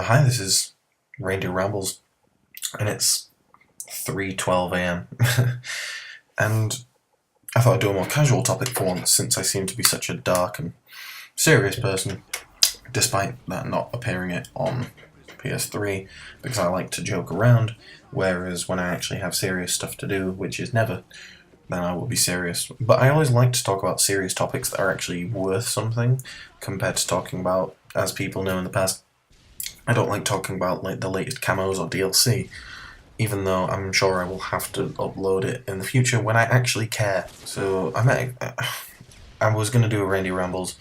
Hi, this is Reindeer Rambles, and it's 3:12 a.m. and I thought I'd do a more casual topic for once, since I seem to be such a dark and serious person, despite that not appearing it on PS3, because I like to joke around, whereas when I actually have serious stuff to do, which is never, then I will be serious. But I always like to talk about serious topics that are actually worth something, compared to talking about, as people know in the past, I don't like talking about like the latest camos or DLC, even though I'm sure I will have to upload it in the future when I actually care. So I was going to do a Reindeer Rambles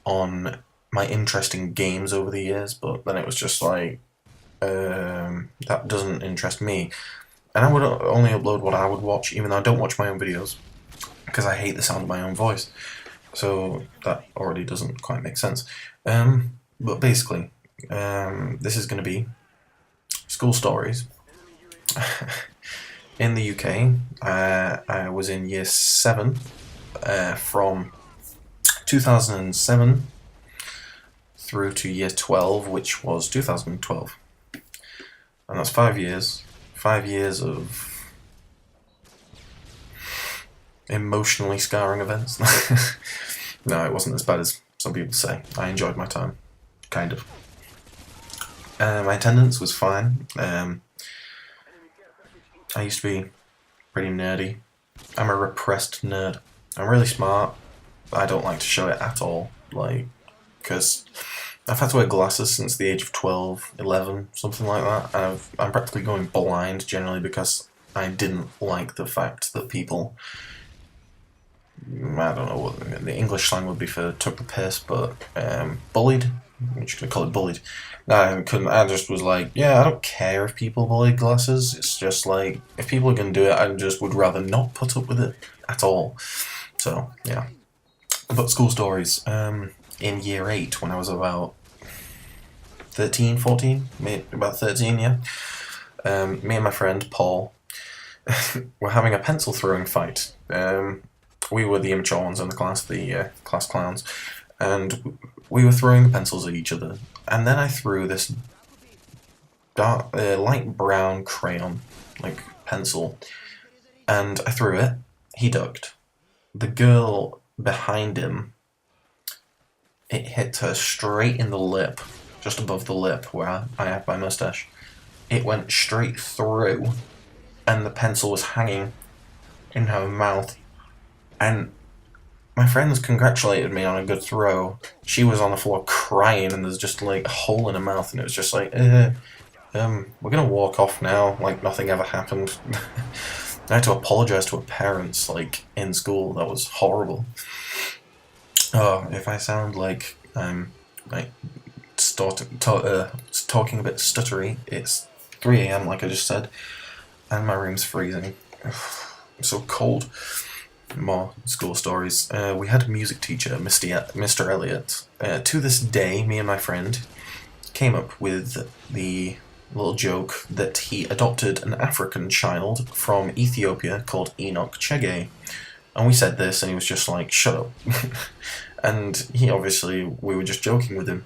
on my interesting games over the years, but then it was just like, that doesn't interest me. And I would only upload what I would watch, even though I don't watch my own videos, because I hate the sound of my own voice. So that already doesn't quite make sense. But basically, this is going to be school stories. In the UK, I was in year 7 from 2007 through to year 12, which was 2012. And that's 5 years. 5 years of emotionally scarring events. No, it wasn't as bad as some people say. I enjoyed my time. Kind of. My attendance was fine. I used to be pretty nerdy. I'm a repressed nerd. I'm really smart, but I don't like to show it at all. Because I've had to wear glasses since the age of 12, 11, something like that. And I'm practically going blind generally because I didn't like the fact that people, I don't know what the English slang would be for took the piss, but bullied. I'm just gonna call it bullied. No, I couldn't. I just was like, yeah, I don't care if people bully glasses. It's just like, if people are gonna do it, I just would rather not put up with it at all. So yeah. But school stories. In year 8, when I was about 13, 14, about 13, yeah. Me and my friend Paul were having a pencil throwing fight. We were the immature ones in the class, the class clowns, and we were throwing the pencils at each other. And then I threw this dark, light brown crayon, like pencil, and I threw it. He ducked. The girl behind him, it hit her straight in the lip, just above the lip where I have my mustache. It went straight through, and the pencil was hanging in her mouth. And my friends congratulated me on a good throw. She was on the floor crying, and there's just like a hole in her mouth, and it was just like, we're gonna walk off now, like nothing ever happened. I had to apologize to her parents, like, in school. That was horrible. Oh, if I sound like I'm like talking a bit stuttery, it's 3 a.m. like I just said, and my room's freezing. It's so cold. More school stories. We had a music teacher, Mr. Elliot. To this day, me and my friend came up with the little joke that he adopted an African child from Ethiopia called Enoch Chege. And we said this, and he was just like, shut up. And we were just joking with him.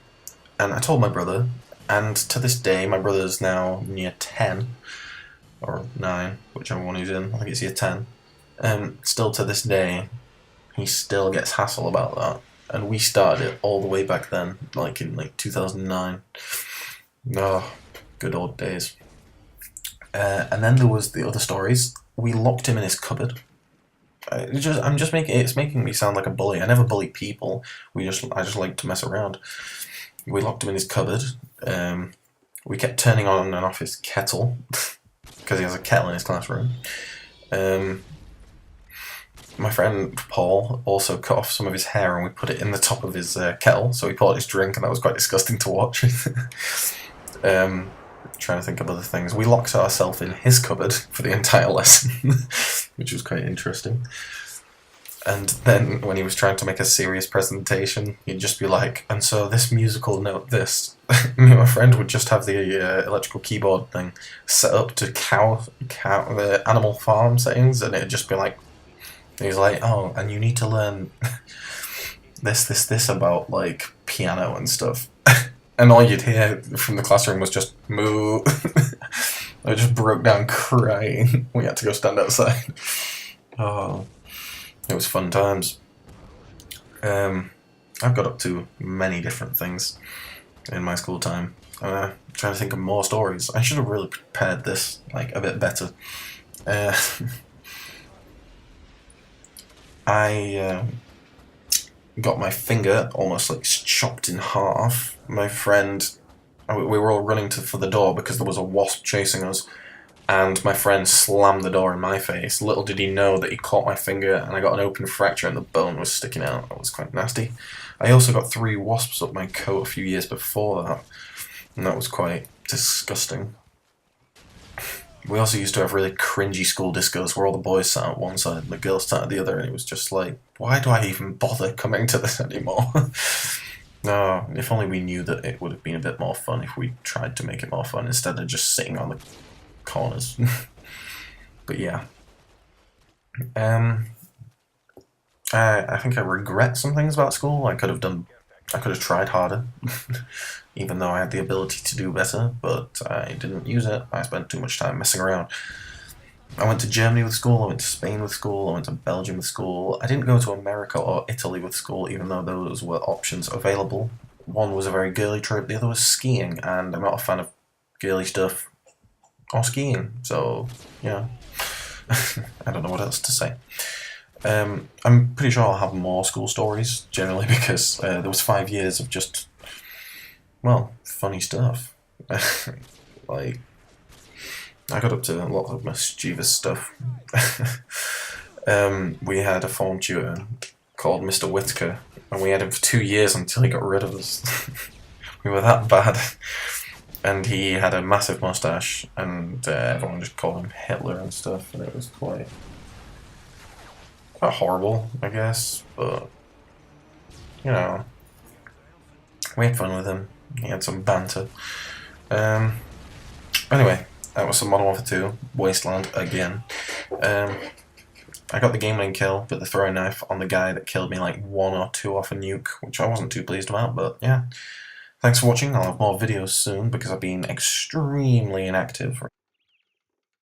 And I told my brother, and to this day, my brother's now near 10, or 9, whichever one he's in. I think it's year 10. Still to this day, he still gets hassle about that. And we started it all the way back then, like in 2009. Oh, good old days. And then there was the other stories. We locked him in his cupboard. It's making me sound like a bully. I never bully people. I just like to mess around. We locked him in his cupboard. We kept turning on and off his kettle because he has a kettle in his classroom. My friend Paul also cut off some of his hair, and we put it in the top of his kettle, so he poured his drink, and that was quite disgusting to watch. Trying to think of other things. We locked ourselves in his cupboard for the entire lesson, which was quite interesting. And then when he was trying to make a serious presentation, he'd just be like, and so this musical note, this. Me and my friend would just have the electrical keyboard thing set up to cow the Animal Farm settings, and it'd just be like, he's like, oh, and you need to learn this about, like, piano and stuff. and all you'd hear from the classroom was just moo. I just broke down crying. We had to go stand outside. Oh, it was fun times. I've got up to many different things in my school time. Trying to think of more stories. I should have really prepared this like a bit better. I got my finger almost like chopped in half. My friend, we were all running for the door because there was a wasp chasing us, and my friend slammed the door in my face. Little did he know that he caught my finger and I got an open fracture and the bone was sticking out. That was quite nasty. I also got 3 wasps up my coat a few years before that, and that was quite disgusting. We also used to have really cringy school discos where all the boys sat at one side and the girls sat at the other, and it was just like, why do I even bother coming to this anymore? No, if only we knew that it would have been a bit more fun if we tried to make it more fun instead of just sitting on the corners. But yeah. I think I regret some things about school. I could have tried harder, even though I had the ability to do better, but I didn't use it. I spent too much time messing around. I went to Germany with school, I went to Spain with school, I went to Belgium with school. I didn't go to America or Italy with school, even though those were options available. One was a very girly trip, the other was skiing, and I'm not a fan of girly stuff or skiing, so yeah. I don't know what else to say. I'm pretty sure I'll have more school stories, generally, because there was 5 years of just, well, funny stuff. Like, I got up to a lot of mischievous stuff. We had a form tutor called Mr. Whitaker, and we had him for 2 years until he got rid of us. We were that bad. And he had a massive mustache, and everyone just called him Hitler and stuff, and it was quite horrible, I guess, but, you know, we had fun with him. He had some banter. Anyway, that was some Modern Warfare 2, Wasteland again. I got the game-winning kill with the throwing knife on the guy that killed me like 1 or 2 off a nuke, which I wasn't too pleased about, but yeah. Thanks for watching. I'll have more videos soon because I've been extremely inactive